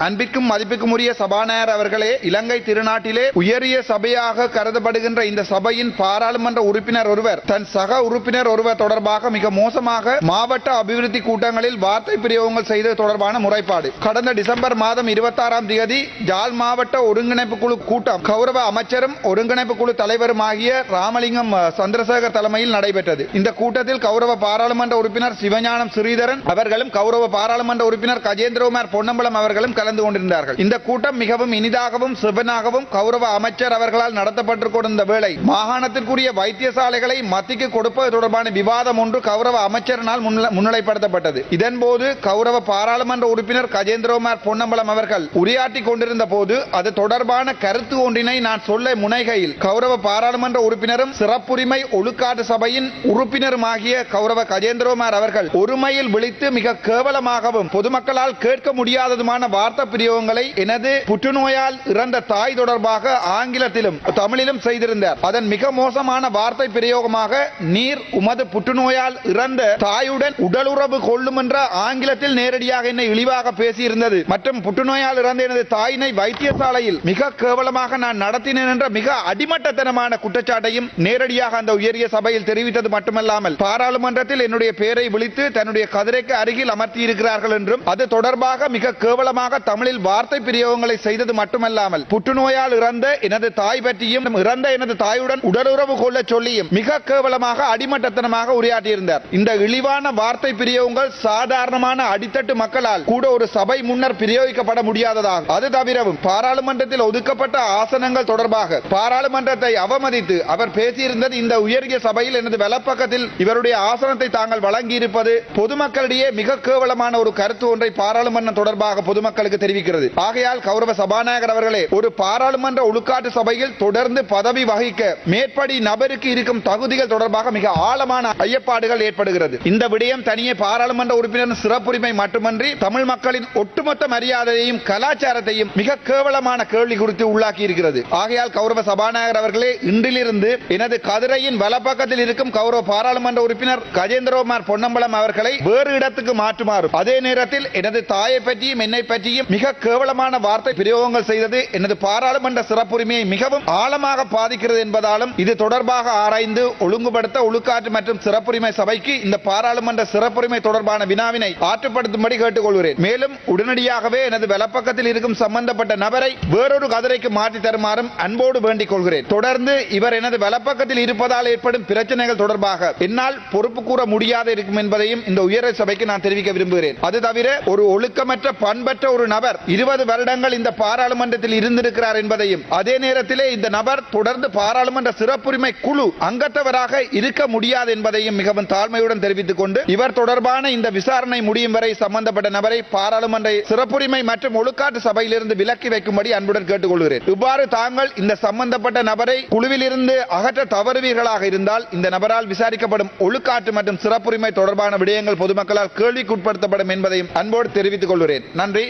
அன்பிற்கும் மதிப்புக்கும் உரிய சபாநாயகர் அவர்களே, இலங்கை திருநாட்டிலே உயரிய சபையாக கருதப்படுகின்ற இந்த சபையின் பாராளுமன்ற உறுப்பினர் ஒருவர் தன் சக உறுப்பினர் ஒருவர் தொடர்பாக மிக மோசமாக மாவட்ட அபிவிருத்தி கூட்டங்களில் வார்த்தை பிரயோகங்கள் செய்தது தொடர்பான முறைப்பாடு. கடந்த டிசம்பர் மாதம் 26ஆம் தேதி யாழ் மாவட்ட ஒருங்கிணைப்பு குழு கூட்டம் கௌரவ அமைச்சரும் ஒருங்கிணைப்பு குழு தலைவருமாகிய ராமலிங்கம் சந்திரசேகர் தலைமையில் நடைபெற்றது. இந்த கூட்டத்தில் கௌரவ பாராளுமன்ற உறுப்பினர் சிவஞானம் ஸ்ரீதரன் அவர்களும் கௌரவ பாராளுமன்ற உறுப்பினர் கஜேந்திரகுமார் பொன்னம்பலம் அவர்களும் கலந்து கொண்டிருந்தார்கள். இந்த கூட்டம் மிகவும் இனிதாகவும் சிவனாகவும் கௌரவ அமைச்சர் அவர்களால் நடத்தப்பட்டிருந்த வேளை மாகாணத்திற்குரிய வைத்தியசாலைகளை மத்திக்கு கொடுப்பது தொடர்பான விவாதம் ஒன்று கௌரவ அமைச்சரினால் முன்னிலைப்படுத்தப்பட்டது. இதன்போது கௌரவ பாராளுமன்ற உறுப்பினர் கஜேந்திரகுமார் பொன்னம்பலம் அவர்கள் உரையாற்றிக் கொண்டிருந்த போது அது தொடர்பான கருத்து ஒன்றினை நான் சொல்ல முனைகையில் கௌரவ பாராளுமன்ற உறுப்பினரும் சிறப்புரிமை ஒழுக்காட்டு சபையின் உறுப்பினருமாகிய கௌரவ கஜேந்திரகுமார் அவர்கள் ஒருமையில் விழித்து மிக கேவலமாகவும் பொதுமக்களால் கேட்க முடியாததுமான வார்த்தை பிரயோகங்களை எனது புற்றுநோயால் இறந்த தாய் தொடர்பாக ஆங்கிலத்திலும் தமிழிலும் செய்திருந்தார். அதன் மிக மோசமான வார்த்தை பிரயோகமாக நீர் உமது புற்றுநோயால் இறந்த தாயுடன் உடலுறவு கொள்ளும் என்ற ஆங்கிலத்தில் நேரடியாக என்னை இழிவாக பேசியிருந்தது மற்றும் புற்றுநோயால் இறந்த எனது தாயினை வைத்தியசாலையில் மிக கேவலமாக நான் நடத்தினேன் என்ற மிக அடிமட்டத்தனமான குற்றச்சாட்டையும் நேரடியாக அந்த உயரிய சபையில் தெரிவித்தது மட்டுமல்லாமல் பாராளுமன்றத்தில் என்னுடைய பெயரை விழித்து தன்னுடைய கதிரைக்கு அருகில் அமர்த்தி இருக்கிறார்கள் என்றும் அது தொடர்பாக மிக கேவலமாக தமிழில் வார்த்தை பிரயோகங்களை செய்தது மட்டுமல்லாமல் புற்றுநோயால் இறந்த எனது தாய் பற்றியும் இறந்த எனது தாயுடன் உடலுறவு கொள்ள சொல்லியும் மிக கேவலமாக அடிமட்டத்தனமாக உரையாற்றியிருந்தார். இந்த இழிவான வார்த்தை பிரயோகங்கள் சாதாரணமான அடித்தட்டு மக்களால் கூட ஒரு சபை முன்னர் பிரயோகிக்கப்பட முடியாததாகும். அது தவிரவும் பாராளுமன்றத்தில் ஒதுக்கப்பட்ட ஆசனங்கள் தொடர்பாக பாராளுமன்றத்தை அவமதித்து அவர் பேசியிருந்தது இந்த உயரிய சபையில் எனது வலப்பக்கத்தில் இவருடைய ஆசனத்தை தாங்கள் வழங்கியிருப்பது பொதுமக்களிடையே மிக கேவலமான ஒரு கருத்து ஒன்றை பாராளுமன்றம் தொடர்பாக பொதுமக்களுக்கு தெரிவிக்கிறது. ஆகையால் கௌரவ சபாநாயகர் அவர்களே, ஒரு பாராளுமன்ற ஒழுக்காட்டு சபையில் தொடர்ந்து பதவி வகிக்க மேற்படி நபருக்கு இருக்கும் தகுதிகள் தொடர்பாக மிக ஆழமான ஐயப்பாடுகள் ஏற்படுகிறது. இந்த விடயம் தனியே பாராளுமன்ற உறுப்பினர் சிறப்புரிமை மட்டுமன்றி தமிழ் மக்களின் ஒட்டுமொத்த மரியாதையையும் கலாச்சாரத்தையும் மிக கேவலமான கேள்வி குறித்து உள்ளாக்கி இருக்கிறது. ஆகையால் கௌரவ சபாநாயகர் அவர்களே, இன்றிலிருந்து எனது கதிரையின் வலப்பக்கத்தில் இருக்கும் கௌரவ பாராளுமன்ற உறுப்பினர் கஜேந்திரகுமார் பொன்னம்பலம் அவர்களை வேறு இடத்துக்கு மாற்றுமாறும் அதே நேரத்தில் எனது தாயை பற்றியும் என்னை பற்றியும் மிக கேவலமான வார்த்தை பிரயோகங்கள் செய்தது எனது பாராளுமன்ற சிறப்புரிமையை மிகவும் ஆழமாக பாதிக்கிறது என்பதாலும் இது தொடர்பாக ஆராய்ந்து ஒழுங்குபடுத்த ஒழுக்காற்று மற்றும் சிறப்புரிமை சபைக்கு இந்த பாராளுமன்ற சிறப்புரிமை தொடர்பான வினாவினை ஆற்றுப்படுத்தும்படி கேட்டுக்கொள்கிறேன். மேலும் உடனடியாகவே எனது வலப்பக்கத்தில் இருக்கும் சம்பந்தப்பட்ட நபரை வேறொரு கதிரைக்கு மாற்றி தருமாறும் அன்போடு வேண்டிக் கொள்கிறேன். தொடர்ந்து இவர் எனது வலப்பக்கத்தில் இருப்பதால் ஏற்படும் பிரச்சனைகள் தொடர்பாக என்னால் பொறுப்பு கூற முடியாது இருக்கும் என்பதையும் இந்த உயர் சபைக்கு நான் தெரிவிக்க விரும்புகிறேன். அது தவிர ஒரு ஒழுக்கமற்ற பண்பற்ற ஒரு நபர் 20 வருடங்கள் இந்த பாராளுமன்றத்தில் இருந்திருக்கிறார் என்பதையும் அதே நேரத்திலே இந்த நபர் தொடர்ந்து பாராளுமன்ற சிறப்புரிமை குழு அங்கத்தவராக இருக்க முடியாது என்பதையும் மிகவும் தாழ்மையுடன் தெரிவித்துக் கொண்டு இவர் தொடர்பான இந்த விசாரணை முடியும் வரை சம்பந்தப்பட்ட நபரை பாராளுமன்ற சிறப்புரிமை மற்றும் ஒழுக்காட்டு சபையிலிருந்து விலக்கி வைக்கும்படி அன்புடன் கேட்டுக்கொள்கிறேன். இவ்வாறு தாங்கள் இந்த சம்பந்தப்பட்ட நபரை குழுவில் இருந்து அகற்ற தவறுவீர்களாக இருந்தால் இந்த நபரால் விசாரிக்கப்படும் ஒழுக்காற்று மற்றும் சிறப்புரிமை தொடர்பான விடயங்கள் பொதுமக்களால் கேள்விக்குட்படுத்தப்படும் என்பதையும் அன்போடு தெரிவித்துக் கொள்கிறேன். நன்றி.